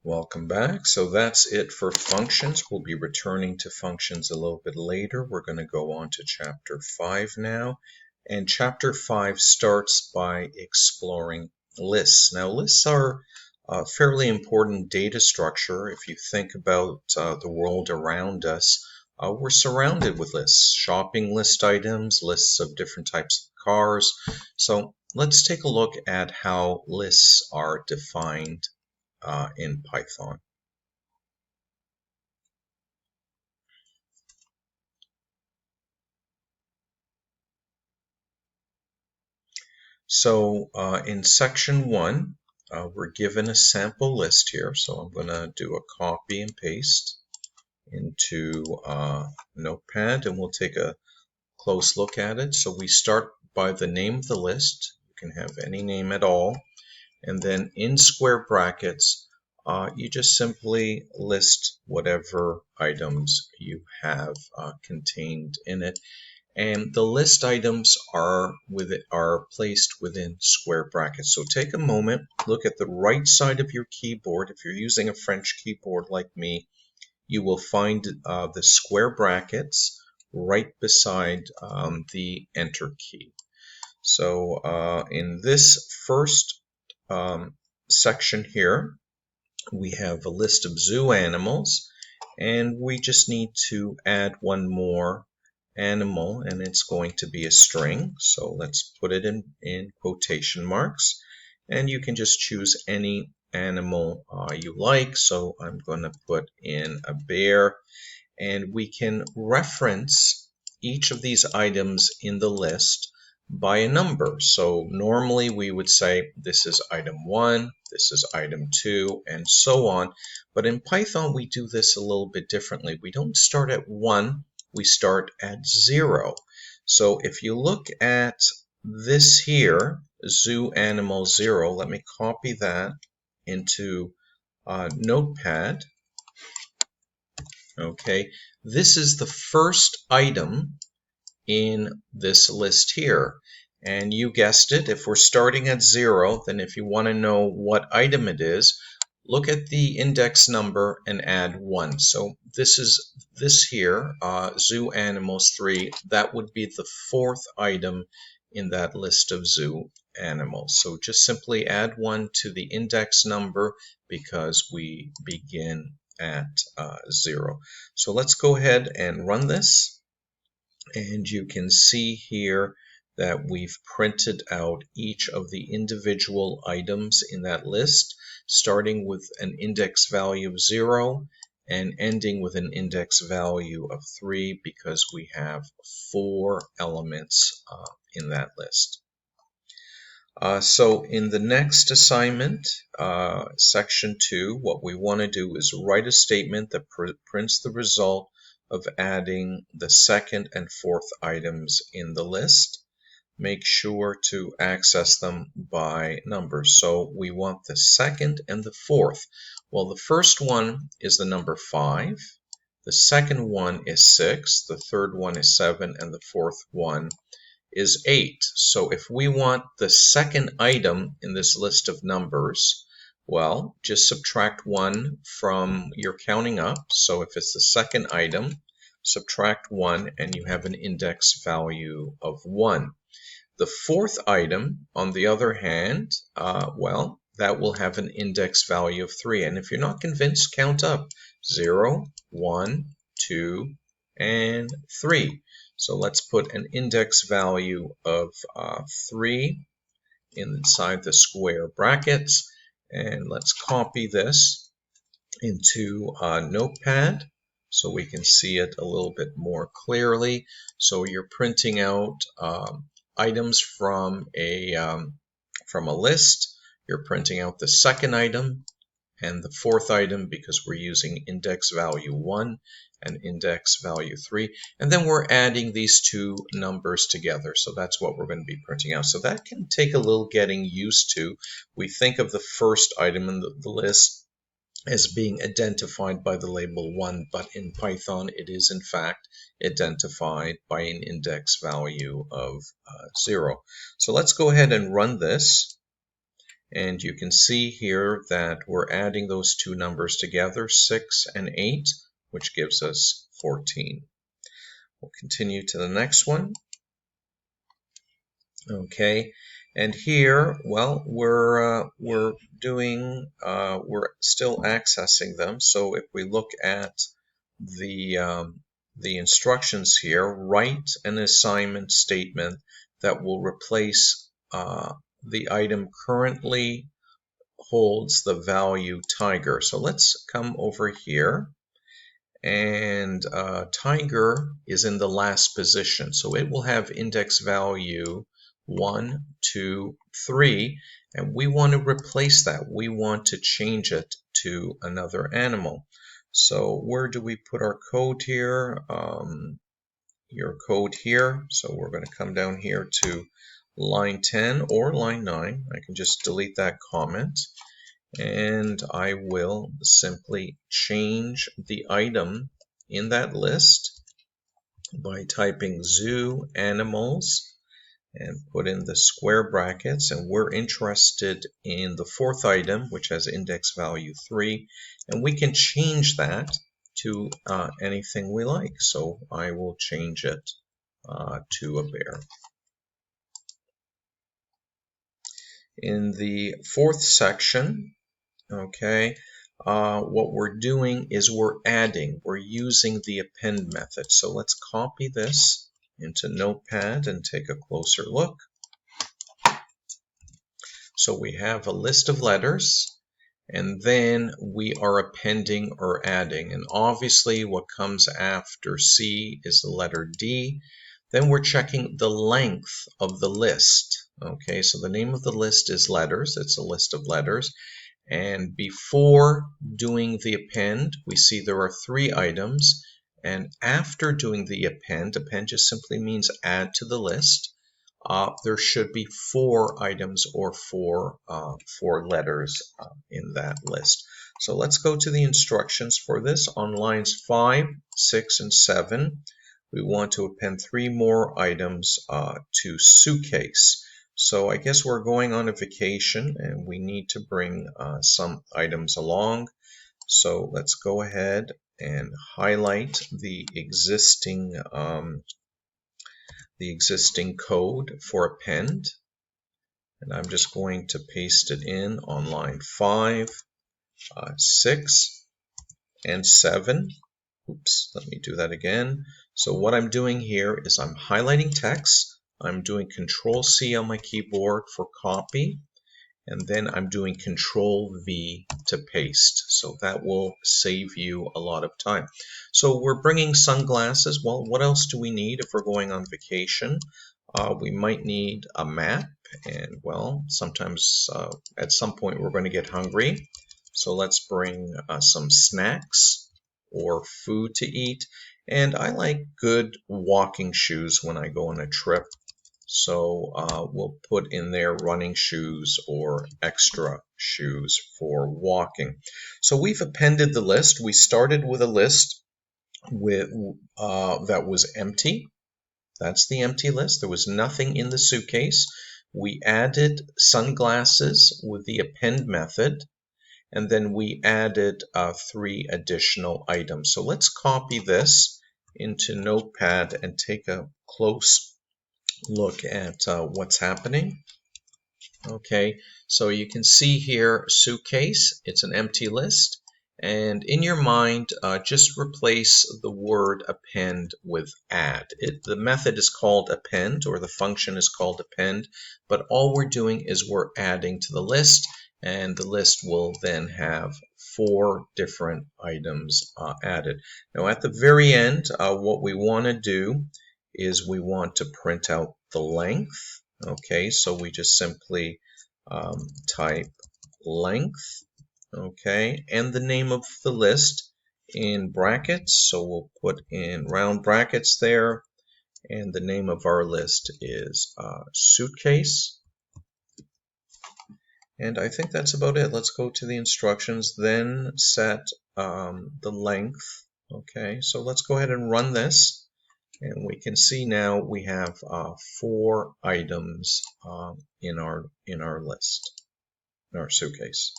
Welcome back. So that's it for functions. We'll be returning to functions a little bit later. We're going to go on to chapter 5 now. And chapter 5 starts by exploring lists. Now, lists are a fairly important data structure. If you think about the world around us, we're surrounded with lists, shopping list items, lists of different types of cars. So let's take a look at how lists are defined in Python. So in section 1, we're given a sample list here. So I'm going to do a copy and paste into Notepad, and we'll take a close look at it. So we start by the name of the list. You can have any name at all. And then in square brackets, you just simply list whatever items you have contained in it. And the list items are placed within square brackets. So take a moment, look at the right side of your keyboard. If you're using a French keyboard like me, you will find the square brackets right beside the Enter key. So in this first section here, we have a list of zoo animals, and we just need to add one more animal, and it's going to be a string. So let's put it in quotation marks, and you can just choose any animal you like. So I'm going to put in a bear, and we can reference each of these items in the list by a number. So normally we would say this is item 1, this is item 2, and so on. But in Python we do this a little bit differently. We don't start at 1, we start at 0. So if you look at this here, zoo animal 0, let me copy that into Notepad. Okay, this is the first item in this list here. And you guessed it, if we're starting at 0, then if you want to know what item it is, look at the index number and add 1. So this here, zoo animals 3, that would be the 4th item in that list of zoo animals. So just simply add 1 to the index number because we begin at 0. So let's go ahead and run this. And you can see here that we've printed out each of the individual items in that list, starting with an index value of 0 and ending with an index value of 3 because we have 4 elements in that list. So in the next assignment, section 2, what we want to do is write a statement that prints the result of adding the 2nd and 4th items in the list. Make sure to access them by number. So we want the 2nd and the 4th. Well, the first one is the number 5. The second one is 6. The third one is 7. And the 4th one is 8. So if we want the 2nd item in this list of numbers, well, just subtract 1 from your counting up. So if it's the 2nd item, subtract 1 and you have an index value of 1. The 4th item, on the other hand, well, that will have an index value of 3. And if you're not convinced, count up 0, 1, 2, and 3. So let's put an index value of 3 inside the square brackets. And let's copy this into Notepad so we can see it a little bit more clearly. So you're printing out items from a list. You're printing out the 2nd item and the 4th item because we're using index value 1 and index value 3. And then we're adding these two numbers together. So that's what we're going to be printing out. So that can take a little getting used to. We think of the first item in the list as being identified by the label 1, but in Python it is in fact identified by an index value of 0. So let's go ahead and run this. And you can see here that we're adding those two numbers together, 6 and 8, which gives us 14. We'll continue to the next one. Okay, and here, well, we're still accessing them. So if we look at the instructions here, write an assignment statement that will replace the item currently holds the value tiger. So let's come over here, and tiger is in the last position, so it will have index value 1, 2, 3, and we want to replace that. We want to change it to another animal. So where do we put our code here? Your code here. So we're going to come down here to line 10 or line 9. I can just delete that comment, and I will simply change the item in that list by typing zoo animals and put in the square brackets, and we're interested in the fourth item, which has index value 3, and we can change that to anything we like. So I will change it to a bear. In the fourth section, okay, what we're doing is we're using the append method. So let's copy this into Notepad and take a closer look. So we have a list of letters, and then we are appending or adding. And obviously what comes after C is the letter D. Then we're checking the length of the list. Okay, so the name of the list is letters. It's a list of letters. And before doing the append, we see there are 3 items. And after doing the append just simply means add to the list. There should be 4 items or 4 letters in that list. So let's go to the instructions for this. On lines 5, 6, and 7, we want to append 3 more items to suitcase. So I guess we're going on a vacation and we need to bring some items along. So let's go ahead and highlight the existing code for append, and I'm just going to paste it in on line 5, 6, and 7. Oops, let me do that again. So what I'm doing here is I'm highlighting text. I'm doing Control-C on my keyboard for copy, and then I'm doing Control-V to paste. So that will save you a lot of time. So we're bringing sunglasses. Well, what else do we need if we're going on vacation? We might need a map, and well, sometimes at some point we're going to get hungry. So let's bring some snacks or food to eat. And I like good walking shoes when I go on a trip. So we'll put in there running shoes or extra shoes for walking. So we've appended the list. We started with a list that was empty. That's the empty list. There was nothing in the suitcase. We added sunglasses with the append method, and then we added 3 additional items. So let's copy this into Notepad and take a close look at what's happening. Okay, so you can see here suitcase, it's an empty list, and in your mind just replace the word append with add. The method is called append, or the function is called append, but all we're doing is we're adding to the list, and the list will then have 4 different items added. Now at the very end, what we want to do is we want to print out the length. Okay, so we just simply type length, okay, and the name of the list in brackets. So we'll put in round brackets there, and the name of our list is suitcase. And I think that's about it. Let's go to the instructions, then set the length. Okay, so let's go ahead and run this. And we can see now we have 4 items in our list. in our suitcase.